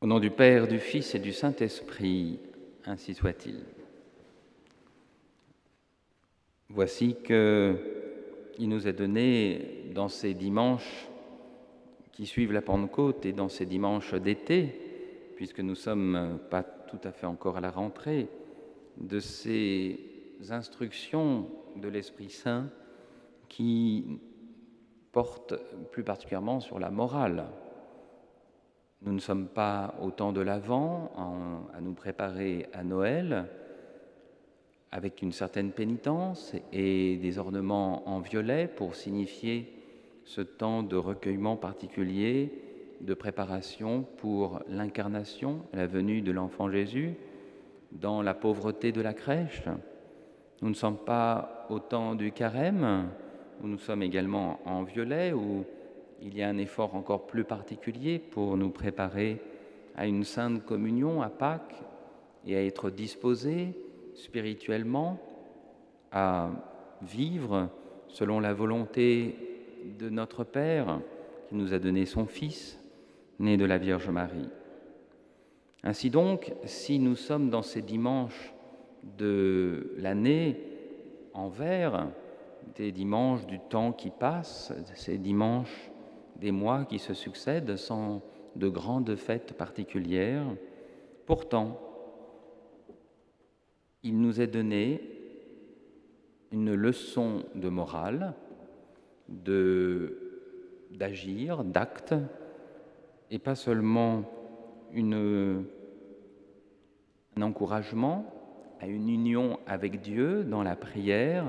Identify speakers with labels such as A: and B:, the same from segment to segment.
A: Au nom du Père, du Fils et du Saint-Esprit, ainsi soit-il. Voici qu'il nous est donné dans ces dimanches qui suivent la Pentecôte et dans ces dimanches d'été, puisque nous ne sommes pas tout à fait encore à la rentrée, de ces instructions de l'Esprit Saint qui portent plus particulièrement sur la morale. Nous ne sommes pas au temps de l'Avent à nous préparer à Noël avec une certaine pénitence et des ornements en violet pour signifier ce temps de recueillement particulier, de préparation pour l'incarnation, la venue de l'enfant Jésus dans la pauvreté de la crèche. Nous ne sommes pas au temps du carême, où nous sommes également en violet, où il y a un effort encore plus particulier pour nous préparer à une sainte communion à Pâques et à être disposés spirituellement à vivre selon la volonté de notre Père qui nous a donné son Fils, né de la Vierge Marie. Ainsi donc, si nous sommes dans ces dimanches de l'année en vert, des dimanches du temps qui passe, ces dimanches des mois qui se succèdent sans de grandes fêtes particulières, pourtant, il nous est donné une leçon de morale, d'agir, d'acte, et pas seulement un encouragement à une union avec Dieu dans la prière,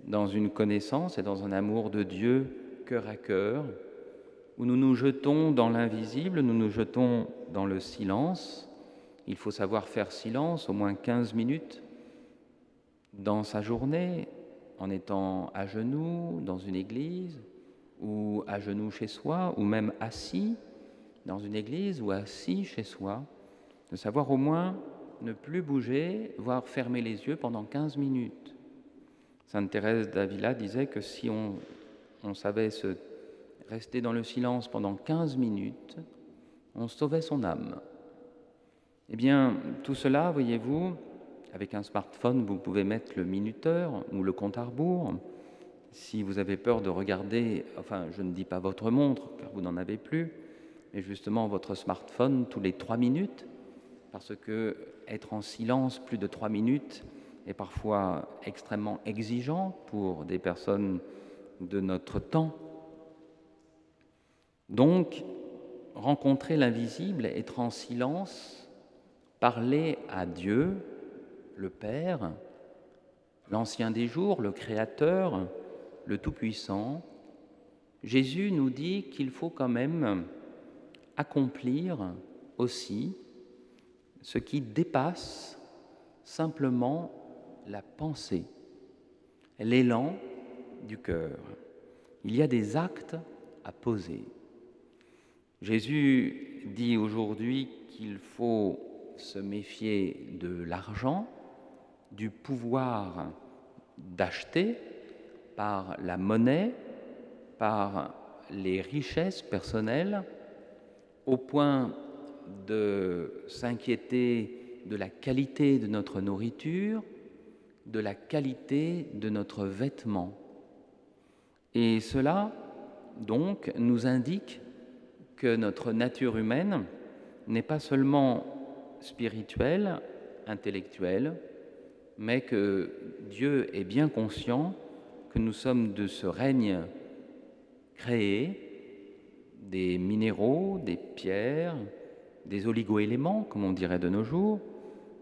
A: dans une connaissance et dans un amour de Dieu cœur à cœur, où nous nous jetons dans l'invisible, nous nous jetons dans le silence. Il faut savoir faire silence au moins 15 minutes dans sa journée, en étant à genoux dans une église, ou à genoux chez soi, ou même assis dans une église, ou assis chez soi, de savoir au moins ne plus bouger, voire fermer les yeux pendant 15 minutes. Sainte Thérèse d'Avila disait que si on savait rester dans le silence pendant 15 minutes, on sauvait son âme. Eh bien, tout cela, voyez-vous, avec un smartphone, vous pouvez mettre le minuteur ou le compte à rebours. Si vous avez peur de regarder, enfin, je ne dis pas votre montre, car vous n'en avez plus, mais justement votre smartphone tous les 3 minutes, parce que être en silence plus de 3 minutes est parfois extrêmement exigeant pour des personnes de notre temps. Donc, rencontrer l'invisible, être en silence, parler à Dieu, le Père, l'Ancien des jours, le Créateur, le Tout-Puissant, Jésus nous dit qu'il faut quand même accomplir aussi ce qui dépasse simplement la pensée, l'élan du cœur. Il y a des actes à poser. Jésus dit aujourd'hui qu'il faut se méfier de l'argent, du pouvoir d'acheter par la monnaie, par les richesses personnelles, au point de s'inquiéter de la qualité de notre nourriture, de la qualité de notre vêtement. Et cela, donc, nous indique que notre nature humaine n'est pas seulement spirituelle, intellectuelle, mais que Dieu est bien conscient que nous sommes de ce règne créé, des minéraux, des pierres, des oligo-éléments, comme on dirait de nos jours,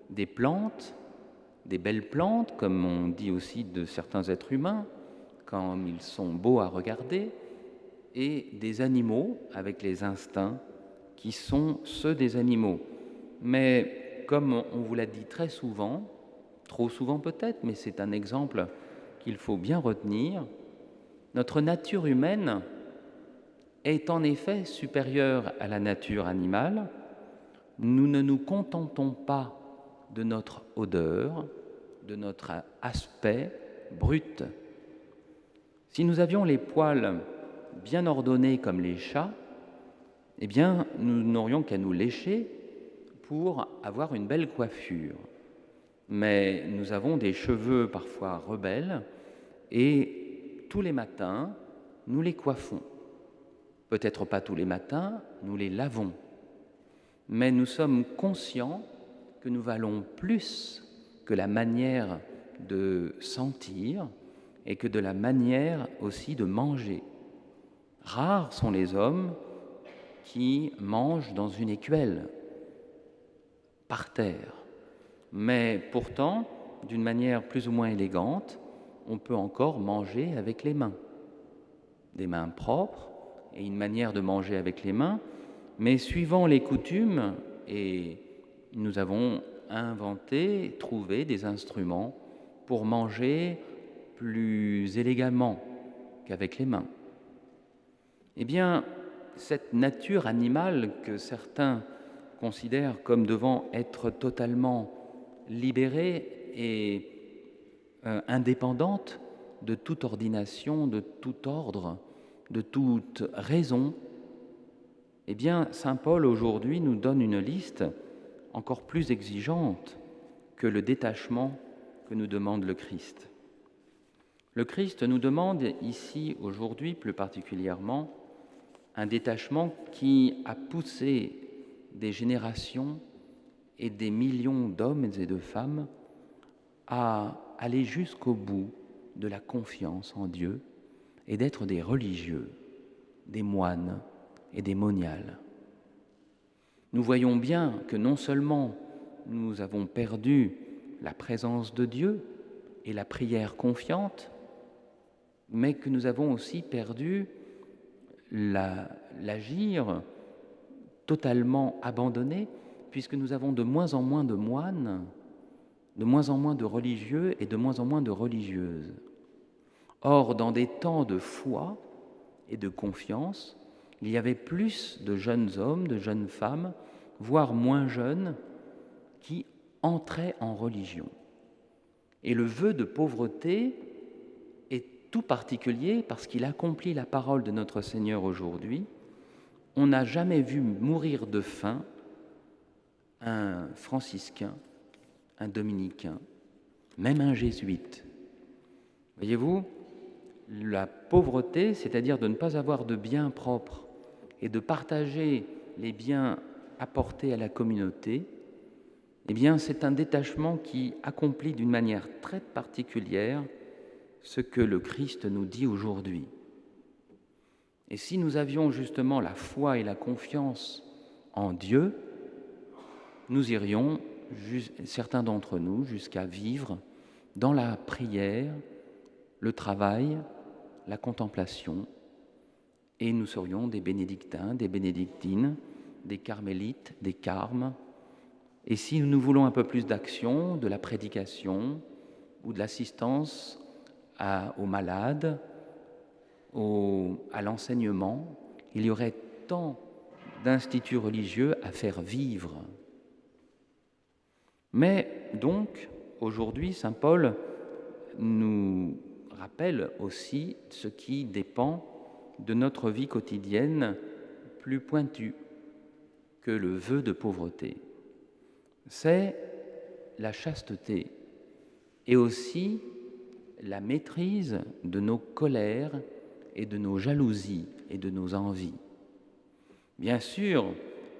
A: des plantes, des belles plantes, comme on dit aussi de certains êtres humains, quand ils sont beaux à regarder, et des animaux avec les instincts qui sont ceux des animaux. Mais comme on vous l'a dit très souvent, trop souvent peut-être, mais c'est un exemple qu'il faut bien retenir, notre nature humaine est en effet supérieure à la nature animale. Nous ne nous contentons pas de notre odeur, de notre aspect brut. Si nous avions les poils bien ordonnés comme les chats, eh bien, nous n'aurions qu'à nous lécher pour avoir une belle coiffure. Mais nous avons des cheveux parfois rebelles et tous les matins, nous les coiffons. Peut-être pas tous les matins, nous les lavons. Mais nous sommes conscients que nous valons plus que la manière de sentir et que de la manière aussi de manger. Rares sont les hommes qui mangent dans une écuelle, par terre. Mais pourtant, d'une manière plus ou moins élégante, on peut encore manger avec les mains. Des mains propres et une manière de manger avec les mains, mais suivant les coutumes, et nous avons inventé, trouvé des instruments pour manger plus élégamment qu'avec les mains. Eh bien, cette nature animale que certains considèrent comme devant être totalement libérée et indépendante de toute ordination, de tout ordre, de toute raison, eh bien, saint Paul aujourd'hui nous donne une liste encore plus exigeante que le détachement que nous demande le Christ. Le Christ nous demande ici, aujourd'hui, plus particulièrement, un détachement qui a poussé des générations et des millions d'hommes et de femmes à aller jusqu'au bout de la confiance en Dieu et d'être des religieux, des moines et des moniales. Nous voyons bien que non seulement nous avons perdu la présence de Dieu et la prière confiante, mais que nous avons aussi perdu l'agir totalement abandonné, puisque nous avons de moins en moins de moines, de moins en moins de religieux et de moins en moins de religieuses. Or, dans des temps de foi et de confiance, il y avait plus de jeunes hommes, de jeunes femmes, voire moins jeunes, qui entraient en religion. Et le vœu de pauvreté est tout particulier parce qu'il accomplit la parole de notre Seigneur aujourd'hui. On n'a jamais vu mourir de faim un franciscain, un dominicain, même un jésuite. Voyez-vous, la pauvreté, c'est-à-dire de ne pas avoir de biens propres et de partager les biens apportés à la communauté, eh bien, c'est un détachement qui accomplit d'une manière très particulière ce que le Christ nous dit aujourd'hui. Et si nous avions justement la foi et la confiance en Dieu, nous irions, certains d'entre nous, jusqu'à vivre dans la prière, le travail, la contemplation, et nous serions des bénédictins, des bénédictines, des carmélites, des carmes. Et si nous voulons un peu plus d'action, de la prédication ou de l'assistance aux malades, à l'enseignement, il y aurait tant d'instituts religieux à faire vivre. Mais donc, aujourd'hui, saint Paul nous rappelle aussi ce qui dépend de notre vie quotidienne plus pointue que le vœu de pauvreté. C'est la chasteté et aussi la maîtrise de nos colères et de nos jalousies et de nos envies. Bien sûr,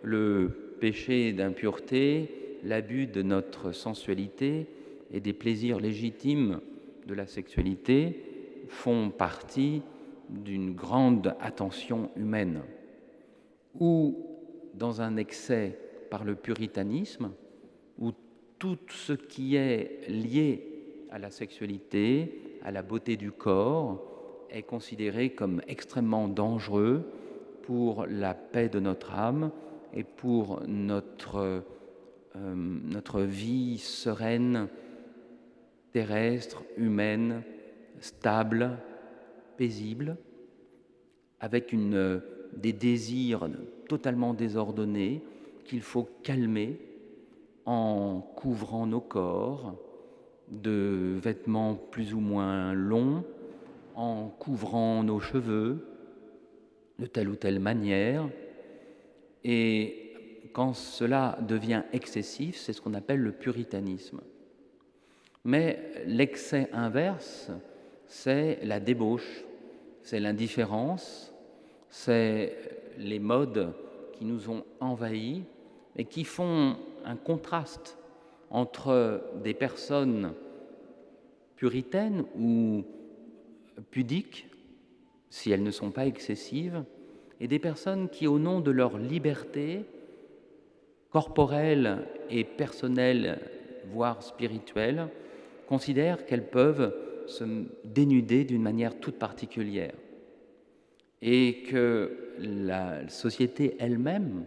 A: le péché d'impureté, l'abus de notre sensualité et des plaisirs légitimes de la sexualité font partie d'une grande attention humaine, ou dans un excès par le puritanisme, où tout ce qui est lié à la sexualité, à la beauté du corps, est considéré comme extrêmement dangereux pour la paix de notre âme et pour notre vie sereine, terrestre, humaine, stable, paisible, avec des désirs totalement désordonnés qu'il faut calmer en couvrant nos corps de vêtements plus ou moins longs, en couvrant nos cheveux de telle ou telle manière, Et quand cela devient excessif, c'est ce qu'on appelle le puritanisme. Mais l'excès inverse, c'est la débauche, c'est l'indifférence, c'est les modes qui nous ont envahis et qui font un contraste entre des personnes puritaines ou pudiques, si elles ne sont pas excessives, et des personnes qui, au nom de leur liberté corporelle et personnelle, voire spirituelle, considèrent qu'elles peuvent se dénuder d'une manière toute particulière et que la société elle-même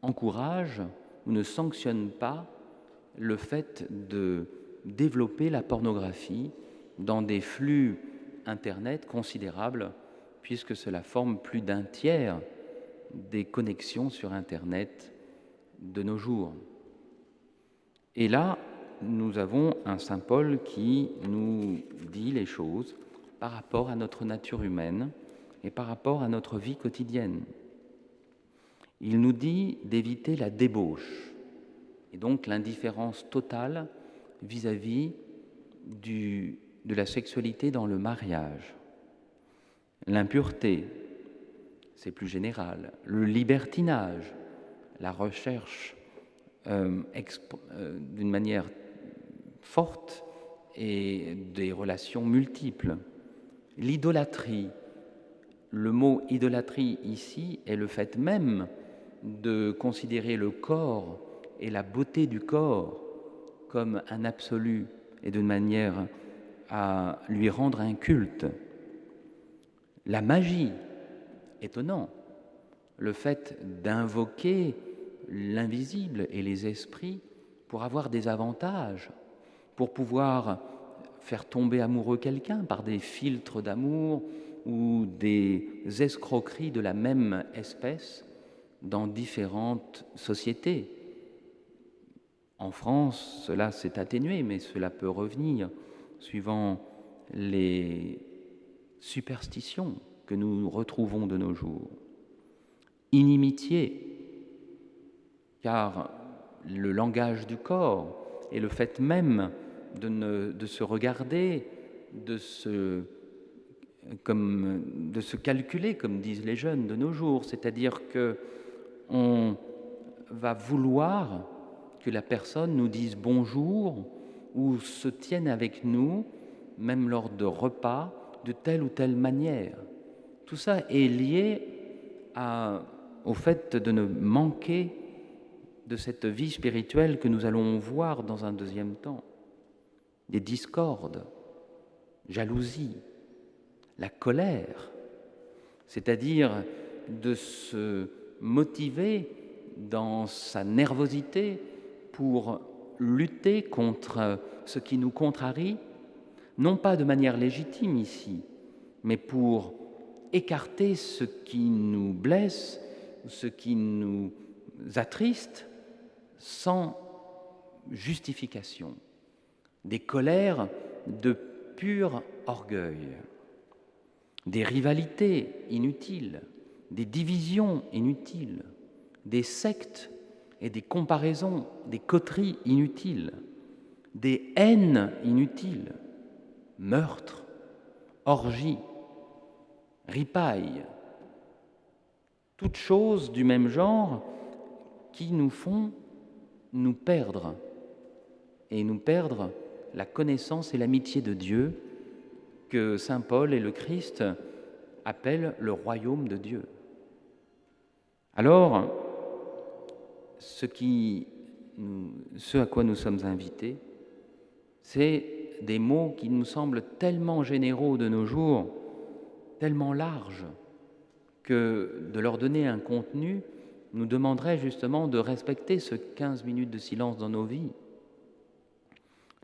A: encourage ou ne sanctionne pas le fait de développer la pornographie dans des flux Internet considérables, puisque cela forme plus d'un tiers des connexions sur Internet de nos jours. Et là, nous avons un saint Paul qui nous dit les choses par rapport à notre nature humaine et par rapport à notre vie quotidienne. Il nous dit d'éviter la débauche et donc l'indifférence totale vis-à-vis de la sexualité dans le mariage, l'impureté, c'est plus général, le libertinage, la recherche d'une manière forte et des relations multiples, l'idolâtrie. Le mot idolâtrie ici est le fait même de considérer le corps et la beauté du corps comme un absolu et d'une manière à lui rendre un culte. La magie, étonnant, le fait d'invoquer l'invisible et les esprits pour avoir des avantages, pour pouvoir faire tomber amoureux quelqu'un par des filtres d'amour ou des escroqueries de la même espèce dans différentes sociétés. En France, cela s'est atténué, mais cela peut revenir suivant les superstitions que nous retrouvons de nos jours. Inimitié, car le langage du corps et le fait même de se regarder, de se calculer, comme disent les jeunes de nos jours, c'est-à-dire que on va vouloir que la personne nous dise bonjour ou se tienne avec nous, même lors de repas, de telle ou telle manière. Tout ça est lié au fait de ne manquer de cette vie spirituelle que nous allons voir dans un deuxième temps. Des discordes, jalousie, la colère, c'est-à-dire de se motiver dans sa nervosité pour lutter contre ce qui nous contrarie, non pas de manière légitime ici, mais pour écarter ce qui nous blesse, ce qui nous attriste, sans justification. Des colères de pur orgueil, des rivalités inutiles, des divisions inutiles, des sectes et des comparaisons, des coteries inutiles, des haines inutiles, meurtres, orgies, ripailles, toutes choses du même genre qui nous font nous perdre la connaissance et l'amitié de Dieu que saint Paul et le Christ appellent le royaume de Dieu. Alors, ce à quoi nous sommes invités, c'est des mots qui nous semblent tellement généraux de nos jours, tellement larges, que de leur donner un contenu nous demanderait justement de respecter ce 15 minutes de silence dans nos vies.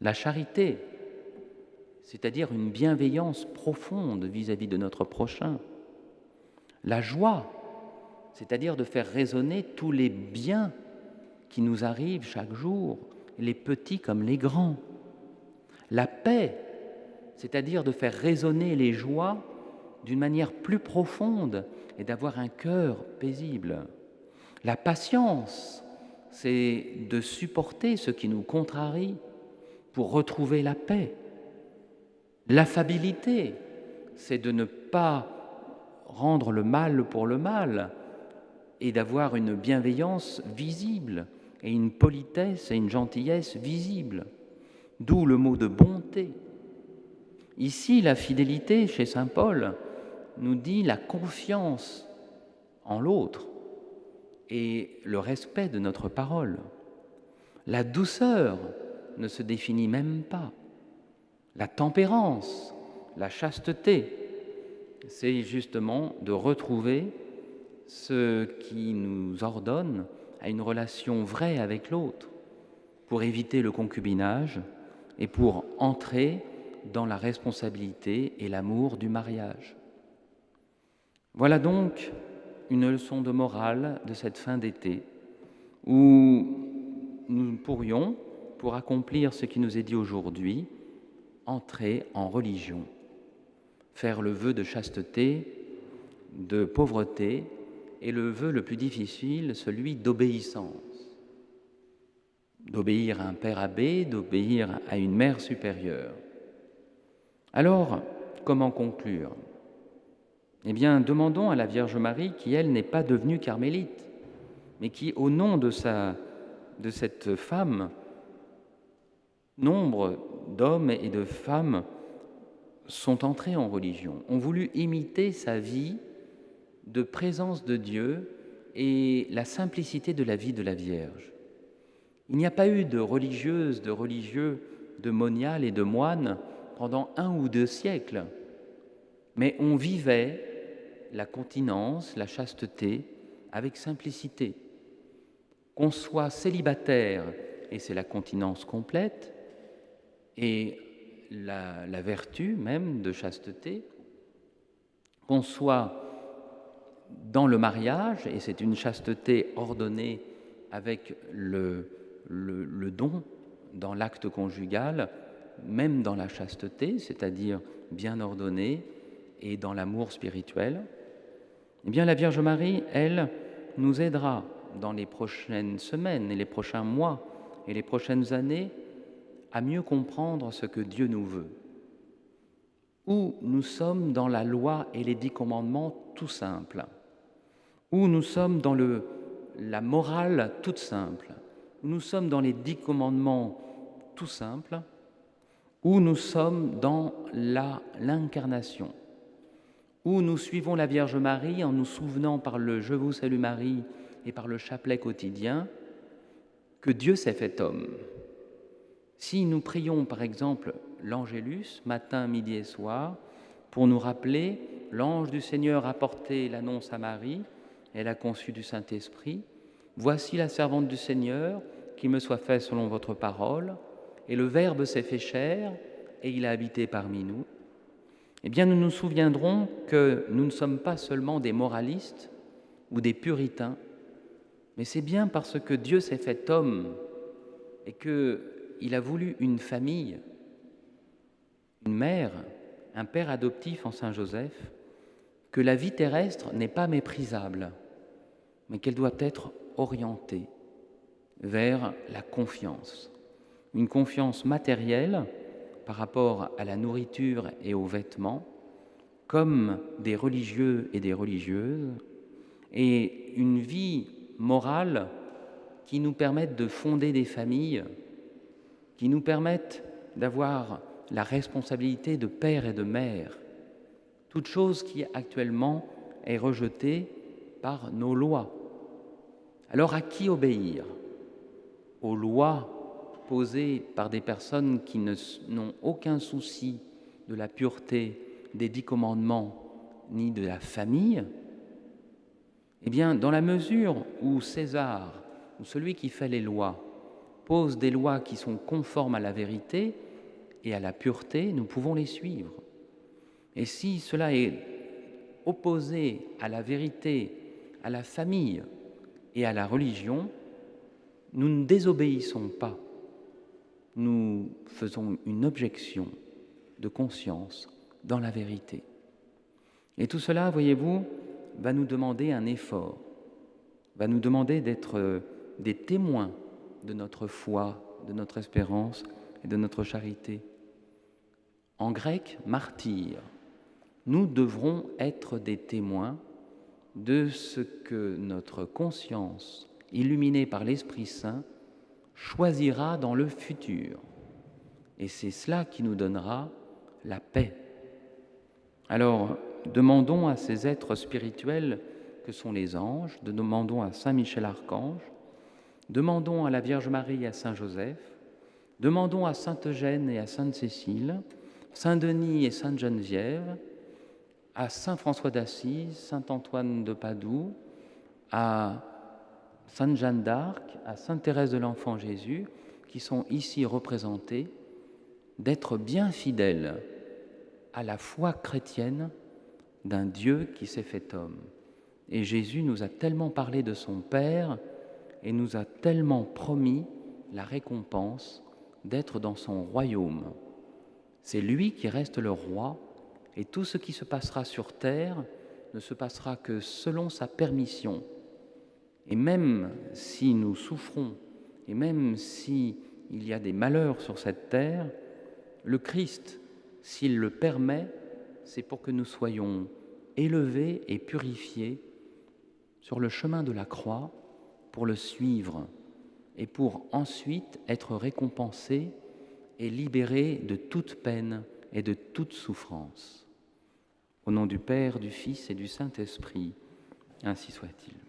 A: La charité, c'est-à-dire une bienveillance profonde vis-à-vis de notre prochain. La joie, c'est-à-dire de faire résonner tous les biens qui nous arrivent chaque jour, les petits comme les grands. La paix, c'est-à-dire de faire résonner les joies d'une manière plus profonde et d'avoir un cœur paisible. La patience, c'est de supporter ce qui nous contrarie pour retrouver la paix. L'affabilité, c'est de ne pas rendre le mal pour le mal et d'avoir une bienveillance visible et une politesse et une gentillesse visible. D'où le mot de bonté. Ici, la fidélité, chez saint Paul, nous dit la confiance en l'autre et le respect de notre parole. La douceur ne se définit même pas. La tempérance, la chasteté, c'est justement de retrouver ce qui nous ordonne à une relation vraie avec l'autre, pour éviter le concubinage et pour entrer dans la responsabilité et l'amour du mariage. Voilà donc une leçon de morale de cette fin d'été, où nous pourrions, pour accomplir ce qui nous est dit aujourd'hui, entrer en religion, faire le vœu de chasteté, de pauvreté, et le vœu le plus difficile, celui d'obéissance. D'obéir à un père abbé, d'obéir à une mère supérieure. Alors, comment conclure? Eh bien, demandons à la Vierge Marie qui, elle, n'est pas devenue carmélite, mais qui, au nom de cette femme, nombre d'hommes et de femmes sont entrés en religion, ont voulu imiter sa vie de présence de Dieu et la simplicité de la vie de la Vierge. Il n'y a pas eu de religieuses, de religieux, de moniales et de moines pendant 1 ou 2 siècles, mais on vivait la continence, la chasteté avec simplicité. Qu'on soit célibataire, et c'est la continence complète, et la vertu même de chasteté, qu'on soit dans le mariage, et c'est une chasteté ordonnée avec le don dans l'acte conjugal, même dans la chasteté, c'est-à-dire bien ordonnée, et dans l'amour spirituel, eh bien la Vierge Marie, elle, nous aidera dans les prochaines semaines et les prochains mois et les prochaines années à mieux comprendre ce que Dieu nous veut. Où nous sommes dans la loi et les 10 commandements tout simples, où nous sommes dans la morale toute simple, où nous sommes dans les 10 commandements tout simples, où nous sommes dans l'incarnation, où nous suivons la Vierge Marie en nous souvenant par le Je vous salue Marie et par le chapelet quotidien que Dieu s'est fait homme. Si nous prions par exemple l'Angélus matin, midi et soir pour nous rappeler l'ange du Seigneur a porté l'annonce à Marie, elle a conçu du Saint-Esprit, voici la servante du Seigneur, qu'il me soit fait selon votre parole, et le Verbe s'est fait chair et il a habité parmi nous. Eh bien, nous nous souviendrons que nous ne sommes pas seulement des moralistes ou des puritains, mais c'est bien parce que Dieu s'est fait homme et qu'il a voulu une famille, une mère, un père adoptif en Saint Joseph, que la vie terrestre n'est pas méprisable, mais qu'elle doit être orientée vers la confiance. Une confiance matérielle par rapport à la nourriture et aux vêtements, comme des religieux et des religieuses, et une vie morale qui nous permette de fonder des familles, qui nous permette d'avoir la responsabilité de père et de mère, toute chose qui actuellement est rejetée par nos lois. Alors à qui obéir? Aux lois posées par des personnes qui n'ont aucun souci de la pureté des 10 commandements ni de la famille? Eh bien, dans la mesure où César, ou celui qui fait les lois, pose des lois qui sont conformes à la vérité et à la pureté, nous pouvons les suivre. Et si cela est opposé à la vérité, à la famille et à la religion, nous ne désobéissons pas. Nous faisons une objection de conscience dans la vérité. Et tout cela, voyez-vous, va nous demander un effort. va nous demander d'être des témoins de notre foi, de notre espérance et de notre charité. En grec, martyr, nous devrons être des témoins de ce que notre conscience, illuminée par l'Esprit Saint, choisira dans le futur. Et c'est cela qui nous donnera la paix. Alors, demandons à ces êtres spirituels que sont les anges, demandons à Saint Michel Archange, demandons à la Vierge Marie et à Saint Joseph, demandons à Sainte Eugène et à Sainte Cécile, Saint Denis et Sainte Geneviève, à Saint François d'Assise, Saint Antoine de Padoue, à Sainte Jeanne d'Arc, à Sainte Thérèse de l'Enfant Jésus, qui sont ici représentés, d'être bien fidèles à la foi chrétienne d'un Dieu qui s'est fait homme. Et Jésus nous a tellement parlé de son Père et nous a tellement promis la récompense d'être dans son royaume. C'est lui qui reste le roi, et tout ce qui se passera sur terre ne se passera que selon sa permission. Et même si nous souffrons, et même s'il y a des malheurs sur cette terre, le Christ, s'il le permet, c'est pour que nous soyons élevés et purifiés sur le chemin de la croix pour le suivre et pour ensuite être récompensés et libérés de toute peine et de toute souffrance. Au nom du Père, du Fils et du Saint-Esprit, ainsi soit-il.